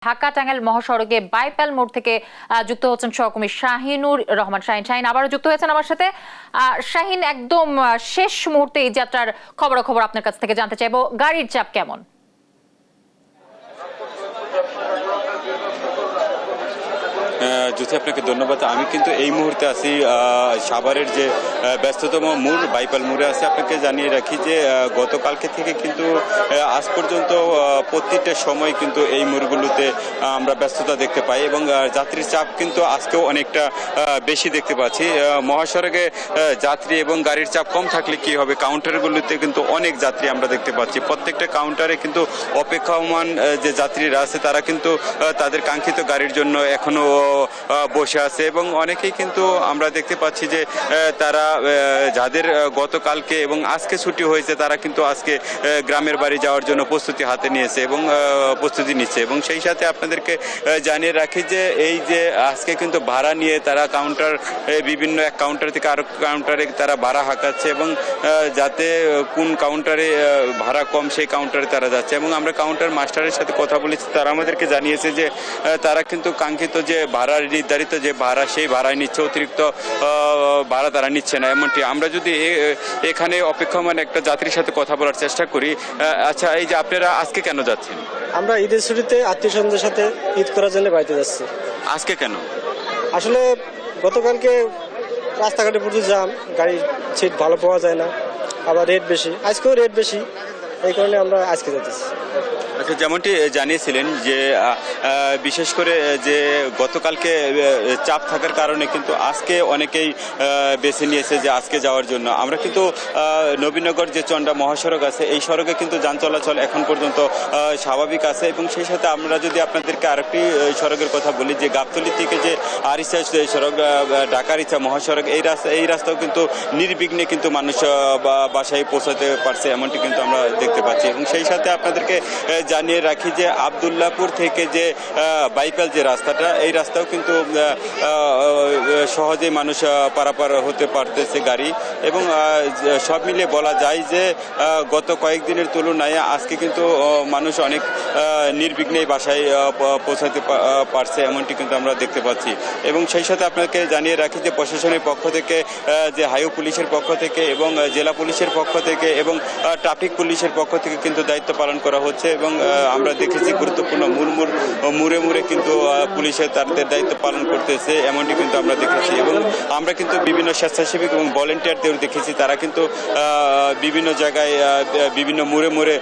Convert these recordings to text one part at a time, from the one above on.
ঢাকা টাঙ্গাইল মহাসড়কে বাইপাল মোড় থেকে যুক্ত হচ্ছেন সহকর্মী শাহিনুর রহমান। শাহিন আবারও যুক্ত হয়েছেন আমার সাথে। শাহিন, একদম শেষ মুহূর্তে এই যাত্রার খবরাখবর আপনার কাছ থেকে জানতে চাইবো। গাড়ির চাপ কেমন? জ্যোতি, আপনাকে ধন্যবাদ। আমি কিন্তু এই মুহূর্তে আছি সাভারের যে ব্যস্ততম মোড় বাইপাল মোড়ে আছে। আপনাকে জানিয়ে রাখি যে গতকালকে থেকে কিন্তু আজ পর্যন্ত প্রত্যেকটা সময় কিন্তু এই মোড়গুলোতে আমরা ব্যস্ততা দেখতে পাই এবং যাত্রীর চাপ কিন্তু আজকেও অনেকটা বেশি দেখতে পাচ্ছি। মহাসড়কে যাত্রী এবং গাড়ির চাপ কম থাকলে কি হবে, কাউন্টারগুলোতে কিন্তু অনেক যাত্রী আমরা দেখতে পাচ্ছি। প্রত্যেকটা কাউন্টারে কিন্তু অপেক্ষমান যে যাত্রীরা আছে তারা কিন্তু তাদের কাঙ্ক্ষিত গাড়ির জন্য এখনো বসে আছে এবং অনেকেই কিন্তু আমরা দেখতে পাচ্ছি যে তারা যাদের গতকালকে এবং আজকে ছুটি হয়েছে তারা কিন্তু আজকে গ্রামের বাড়ি যাওয়ার জন্য প্রস্তুতি হাতে নিয়েছে এবং প্রস্তুতি নিচ্ছে। এবং সেই সাথে আপনাদেরকে জানিয়ে রাখি যে এই যে আজকে কিন্তু ভাড়া নিয়ে তারা কাউন্টার বিভিন্ন এক কাউন্টার থেকে আরো কাউন্টারে তারা ভাড়া হাঁকাচ্ছে এবং যাতে কোন কাউন্টারে ভাড়া কম সেই কাউন্টারে তারা যাচ্ছে। এবং আমরা কাউন্টার মাস্টারের সাথে কথা বলেছি, তারা আমাদেরকে জানিয়েছে যে তারা কিন্তু কাঙ্ক্ষিত যে ভাড়ার নির্ধারিত যে ভাড়া সেই ভাড়ায় নিচ্ছে, অতিরিক্ত ভাড়া তারা নিচ্ছে না এমনটি। আমরা যদি এখানে অপেক্ষমান একটা যাত্রীর সাথে কথা বলার চেষ্টা করি। আচ্ছা, এই যে আপনারা আজকে কেন যাচ্ছেন? আমরা ঈদের ছুটিতে আত্মীয় স্বজনদের সাথে ঈদ করার জন্য বাড়িতে যাচ্ছি। আজকে কেন? আসলে গতকালকে রাস্তাঘাটে প্রচুর জ্যাম, গাড়ির সিট ভালো পাওয়া যায় না, আবার রেট বেশি, আজকেও রেট বেশি, এই কারণে আমরা আজকে যাচ্ছি। আচ্ছা, যেমনটি জানিয়েছিলেন যে বিশেষ করে যে গতকালকে চাপ থাকার কারণে কিন্তু আজকে অনেকেই বেছে নিয়েছে যে আজকে যাওয়ার জন্য। আমরা কিন্তু নবীনগর যে চন্ডা মহাসড়ক আছে এই সড়কে কিন্তু যান চলাচল এখন পর্যন্ত স্বাভাবিক আছে। এবং সেই সাথে আমরা যদি আপনাদেরকে আরেকটি সড়কের কথা বলি, যে গাবতলী থেকে যে আরিচা সড়ক ঢাকা আরিচা মহাসড়ক, এই রাস্তাও কিন্তু নির্বিঘ্নে কিন্তু মানুষ বাসায় পৌঁছাতে পারছে এমনটি কিন্তু আমরা দেখতে পাচ্ছি। এবং সেই সাথে আপনাদেরকে জানিয়ে রাখি যে আবদুল্লাপুর থেকে যে বাইপাল যে রাস্তাটা, এই রাস্তাও কিন্তু সহজেই মানুষ পারাপার হতে পারতেছে গাড়ি। এবং সব মিলিয়ে বলা যায় যে গত কয়েকদিনের তুলনায় আজকে কিন্তু মানুষ অনেক নির্বিঘ্নেই বাসায় পৌঁছাতে পারছে এমনটি কিন্তু আমরা দেখতে পাচ্ছি। এবং সেই সাথে আপনাকে জানিয়ে রাখি যে প্রশাসনের পক্ষ থেকে, যে হাইওয়ে পুলিশের পক্ষ থেকে এবং জেলা পুলিশের পক্ষ থেকে এবং ট্রাফিক পুলিশের পক্ষ থেকে কিন্তু দায়িত্ব পালন করা হচ্ছে। এবং আমরা দেখেছি গুরুত্বপূর্ণ মুড়ে মুড়ে কিন্তু পুলিশের তাদের দায়িত্ব পালন করতেছে এমনটি কিন্তু আমরা দেখেছি। এবং আমরা কিন্তু বিভিন্ন স্বেচ্ছাসেবী এবং ভলেন্টিয়ারদের দেখেছি, তারা কিন্তু বিভিন্ন জায়গায় বিভিন্ন মুড়ে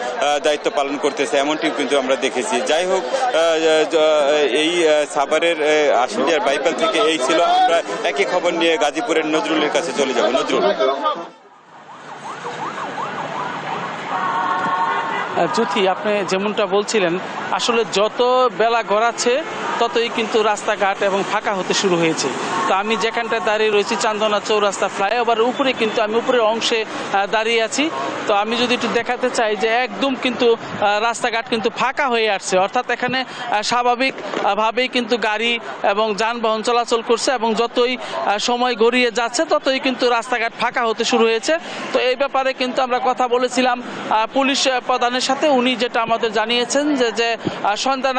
দায়িত্ব পালন করতেছে এমনটি কিন্তু আমরা দেখেছি। যাই হোক, এই সাভারের আশুলিয়ার বাইপাল থেকে এই ছিল। আমরা একই খবর নিয়ে গাজীপুরের নজরুলের কাছে চলে যাব। নজরুল। জ্যোতি, আপনি যেমনটা বলছিলেন, আসলে যত বেলা গড়াচ্ছে ততই কিন্তু রাস্তাঘাট এবং ফাঁকা হতে শুরু হয়েছে। তো আমি যেখানটায় দাঁড়িয়ে রয়েছি চান্দনা চৌরাস্তা ফ্লাইওভারের উপরে, কিন্তু আমি উপরের অংশে দাঁড়িয়ে আছি। তো আমি যদি একটু দেখাতে চাই যে একদম কিন্তু রাস্তাঘাট কিন্তু ফাঁকা হয়ে আসছে, অর্থাৎ এখানে স্বাভাবিকভাবেই কিন্তু গাড়ি এবং যানবাহন চলাচল করছে এবং যতই সময় গড়িয়ে যাচ্ছে ততই কিন্তু রাস্তাঘাট ফাঁকা হতে শুরু হয়েছে। তো এই ব্যাপারে কিন্তু আমরা কথা বলেছিলাম পুলিশ প্রধানের সাথে। উনি যেটা আমাদের জানিয়েছেন যে সন্ধ্যা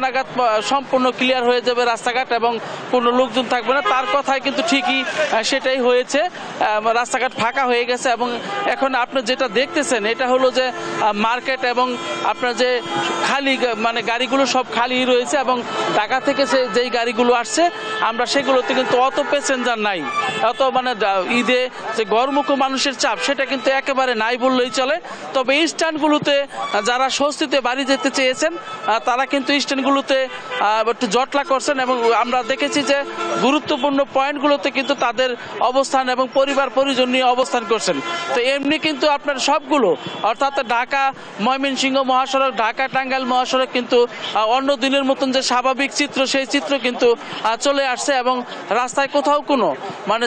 নাগাদ সম্পূর্ণ ক্লিয়ার হয়ে যাবে রাস্তাঘাট এবং কোনো লোকজন থাকবে না। তার কথায় কিন্তু ঠিকই সেটাই হয়েছে, রাস্তাঘাট ফাঁকা হয়ে গেছে। এবং এখন আপনি যেটা দেখতেছেন এটা হলো যে মার্কেট এবং আপনার যে খালি গাড়িগুলো সব খালি রয়েছে এবং ঢাকা থেকে যেই গাড়িগুলো আসছে আমরা সেগুলোতে কিন্তু অত প্যাসেঞ্জার নাই, অত ঈদে যে গড়মুখো মানুষের চাপ সেটা কিন্তু একেবারে নাই বললেই চলে। তবে এই স্ট্যান্ডগুলোতে যারা স্বস্তিতে বাড়ি যেতে চেয়েছেন তারা কিন্তু স্ট্যান্ডগুলোতে একটু জটলা করছেন এবং আমরা দেখেছি যে গুরুত্বপূর্ণ পয়েন্টগুলোতে কিন্তু তাদের অবস্থান এবং পরিবার পরিজন নিয়ে অবস্থান করছেন। তো এমনি কিন্তু আপনার সবগুলো, অর্থাৎ ঢাকা ময়মনসিংহ মহাসড়ক, ঢাকা টাঙ্গাইল মহাসড়ক কিন্তু অন্য দিনের মতন যে স্বাভাবিক চিত্র সেই চিত্র কিন্তু চলে আসছে এবং রাস্তায় কোথাও কোনো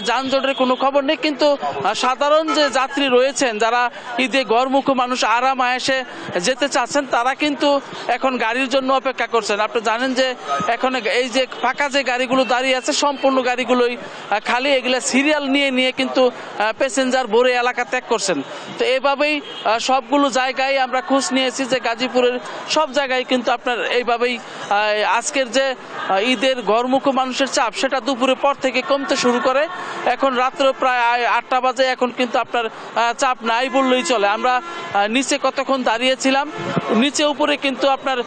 যানজটের কোনো খবর নেই। কিন্তু সাধারণ যে যাত্রী রয়েছেন যারা ঈদে গড়মুখো মানুষ আরাম আয়েসে যেতে চাচ্ছেন তারা কিন্তু এখন গাড়ির জন্য অপেক্ষা করছেন। আপনি জানেন যে এখন এই যে ফাঁকা যে গাড়িগুলো গাড়িগুলো দাঁড়িয়ে আছে সম্পূর্ণ গাড়িগুলোই খালি, এগুলা সিরিয়াল নিয়ে নিয়ে কিন্তু প্যাসেঞ্জার ভরে এলাকা ত্যাগ করছেন। তো এইভাবেই সবগুলো জায়গায় আমরা খোঁজ নিয়েছি যে গাজীপুরের সব জায়গায় কিন্তু আপনার এইভাবেই আজকের যে ঈদের ঘরমুখো মানুষের চাপ সেটা দুপুরের পর থেকে কমতে শুরু করে। এখন রাত্রে প্রায় 8টা বাজে, এখন কিন্তু আপনার চাপ নাই বললেই চলে। আমরা নিচে কতক্ষণ দাঁড়িয়েছিলাম, নিচে উপরে কিন্তু আপনার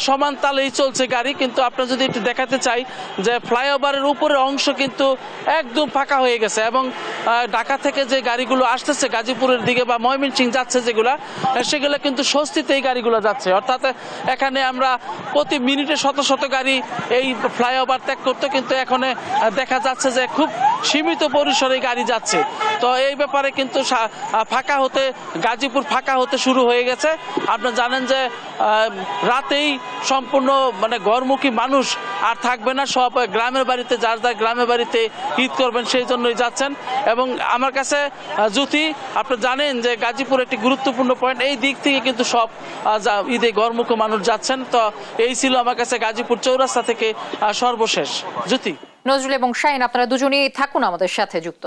সমান তালেই চলছে গাড়ি, কিন্তু আপনার যদি একটু দেখাতে চাই যে ফ্লাইওভারের উপরের অংশ কিন্তু একদম ফাঁকা হয়ে গেছে এবং ঢাকা থেকে যে গাড়িগুলো আসতেছে গাজীপুরের দিকে বা ময়মনসিংহ যাচ্ছে যেগুলা, সেগুলো কিন্তু স্বস্তিতে এই গাড়িগুলো যাচ্ছে। অর্থাৎ এখানে আমরা প্রতি মিনিটে শত শত গাড়ি এই ফ্লাইওভার ত্যাগ করতে, কিন্তু এখন দেখা যাচ্ছে যে খুব সীমিত পরিসরে গাড়ি যাচ্ছে। তো এই ব্যাপারে কিন্তু ফাঁকা হতে গাজীপুর ফাঁকা হতে শুরু হয়ে গেছে। আপনারা জানেন যে রাতেই সম্পূর্ণ মানে ঘরমুখী মানুষ আর থাকবে না, সব গ্রামের বাড়িতে যার যার গ্রামের বাড়িতে ঈদ করবেন সেই জন্যই যাচ্ছেন। এবং আমার কাছে জ্যোতি, আপনারা জানেন যে গাজীপুর একটি গুরুত্বপূর্ণ পয়েন্ট, এই দিক থেকে কিন্তু সব ঈদে ঘরমুখী মানুষ যাচ্ছেন। তো এই ছিল আমার কাছে গাজীপুর চৌরাস্তা থেকে সর্বশেষ। জ্যোতি, নজরুল এবং শাহিন, আপনারা দুজনেই থাকুন আমাদের সাথে যুক্ত।